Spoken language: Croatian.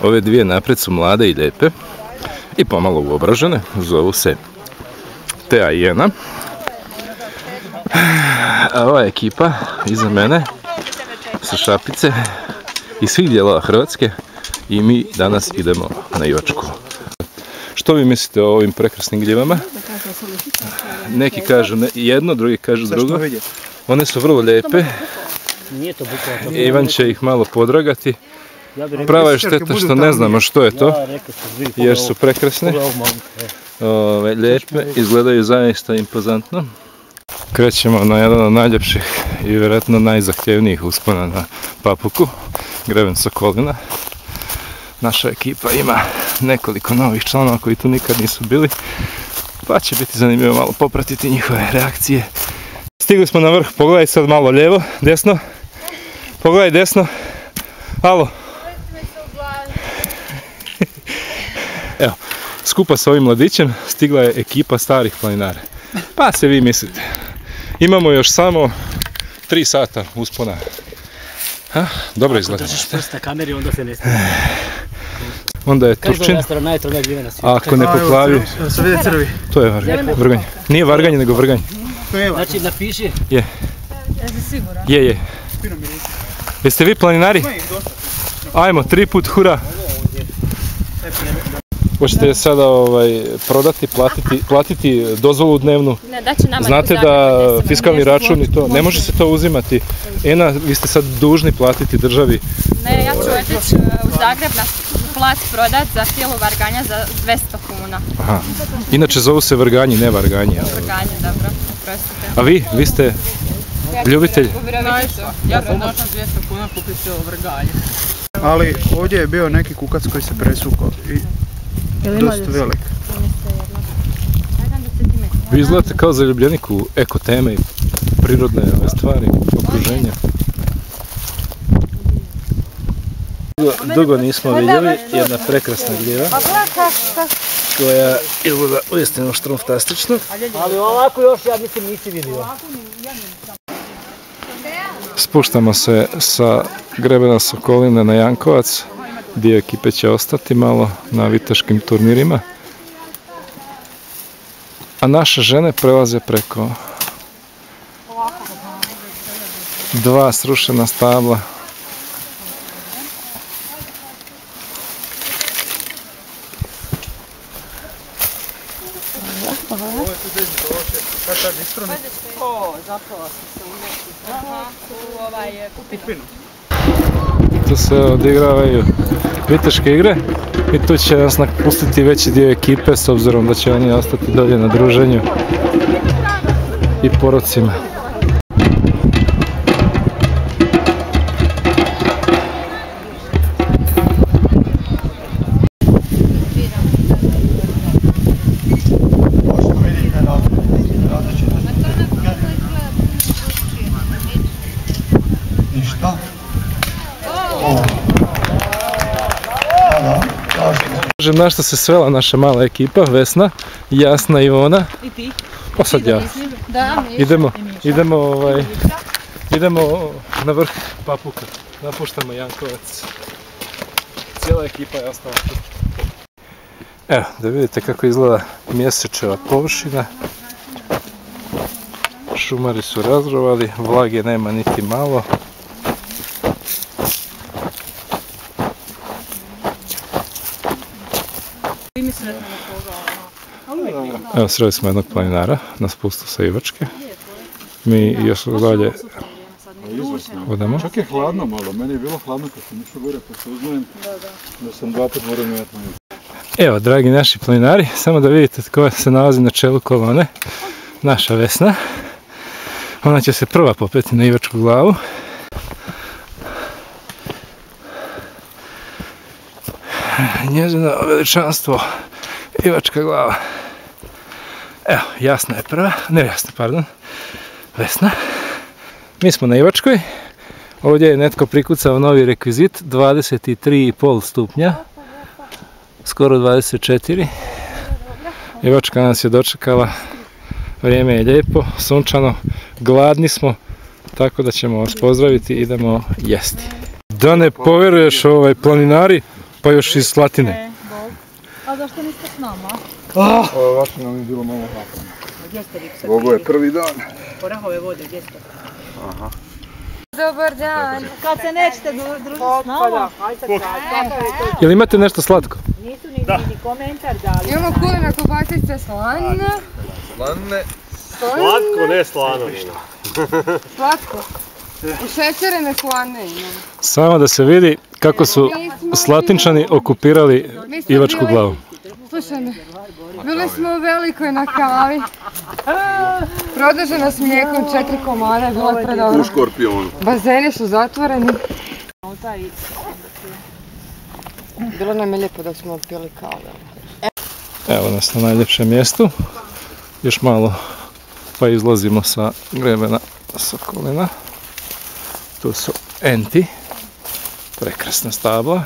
Ove dvije napred su mlade i lijepe i pomalo uobražene, zovu se Tea i Jena. A ova ekipa iza mene sa Šapice iz svih dijelova Hrvatske i mi danas idemo na Ivačku. Što vi mislite o ovim prekrasnim gljivama? Neki kažu jedno, drugi kažu drugo. One su vrlo lijepe. Ivan će ih malo podragati. Prava je šteta što ne znamo što je to, jer su prekrasne. Lijepe, izgledaju zaista impozantno. Krećemo na jedan od najljepših i vjerojatno najzahtjevnijih uspona na Papuku, Greben Sokolina. Naša ekipa ima nekoliko novih članova koji tu nikad nisu bili, pa će biti zanimljivo malo popratiti njihove reakcije. Stigli smo na vrh, pogledaj sad malo lijevo, desno, pogledaj desno, alo. Evo, skupa sa ovim mladićem stigla je ekipa starih planinara. Pa se vi mislite, imamo još samo 3 sata uspona. Dobro izgleda. Ako držiš prst na kameri, onda se ne snima. Onda je Turčin, a ako ne poplavi, to je Vrganj. Nije Varganje, nego Vrganj. Znači, napiši. Je. Jesi siguran? Je. Jeste vi planinari? Ajmo, 3 put hura. Hoćete sada prodati, platiti dozvolu dnevnu? Znate da fiskalni račun i to, ne može se to uzimati. Ena, vi ste sad dužni platiti državi. Ne, ja ću otići u Zagreb na plac prodat za cijelu Varganja za 200 kuna. Aha. Inače zovu se Vrganji, ne Varganji. Vrganje, dobro, oprostite. A vi ste ljubitelj? Ja sam došla 200 kuna kupiti Vrganje. Ali ovdje je bio neki kukac koji se presukao i dosta velik. Vi izgledate kao zaljubljenik u eko teme i prirodne stvari, okruženja. Dugo nismo vidjeli, jedna prekrasna gljiva koja izgleda uistinu štrumftastično. Ali ovako još ja mislim nisi vidio. Spuštamo se sa Grebena Sokolina na Jankovac. Dio ekipe će ostati malo na viteškim turnirima. A naše žene prelaze preko 2 srušena stabla. Tu se odigravaju viteške igre i tu će nas napustiti veći dio ekipe s obzirom da će oni ostati dolje na druženju i porocima. Na što se svela naša mala ekipa, Vesna, Jasna, Ivona. I ti? Pa sad ja. Idemo na vrh Papuka. Napuštamo Jankovac. Cijela ekipa je ostala tu. Evo, da vidite kako izgleda mjesečeva površina. Šumari su razrovali, vlage nema niti malo. Evo, sreli smo jednog planinara na spustu sa Ivačke. Mi još dalje odemo. Čak je hladno malo, meni je bilo hladno kad sam išao gore, pa se uzmem da sam 2 put morao mijenjati. Evo, dragi naši planinari, samo da vidite tko se nalazi na čelu kolone. Naša Vesna. Ona će se prva popeti na Ivačku glavu. Njezino veličanstvo, Ivačka glava. Evo, Jasna je prva, Vesna. Mi smo na Ivačkoj. Ovdje je netko prikucao novi rekvizit, 23,5 stupnja. Skoro 24. Ivačka nas je dočekala. Vrijeme je lijepo, sunčano, gladni smo, tako da ćemo vas pozdraviti i idemo jesti. Da ne povjeruješ, planinari pa još iz Slatine. A zašto niste s nama? Ovo vaše nam je bilo malo napravno. Gdje ste vi sad? Ovo je prvi dan. Orahove vode, gdje ste? Dobar dan. Kad se nećete družiti s nama? Jel imate nešto slatko? Nisu ni komentar dali. Imamo kuline kobasice slanine. Slanine. Slatko, ne slano. Slatko. Ušećerene slane imamo. Samo da se vidi kako su Slatinčani okupirali Ivačku glavu. Slušaj me, bili smo u Velikoj na kavi. Produženo s mlijekom 4 komada, bilo je predobro. U škorpionu. Bazeni su zatvoreni. Bilo nam je lijepo dok smo pili kavu. Evo nas na najljepšem mjestu. Još malo pa izlazimo sa grebena Sokolina. Tu su enti. Prekrasna stabla.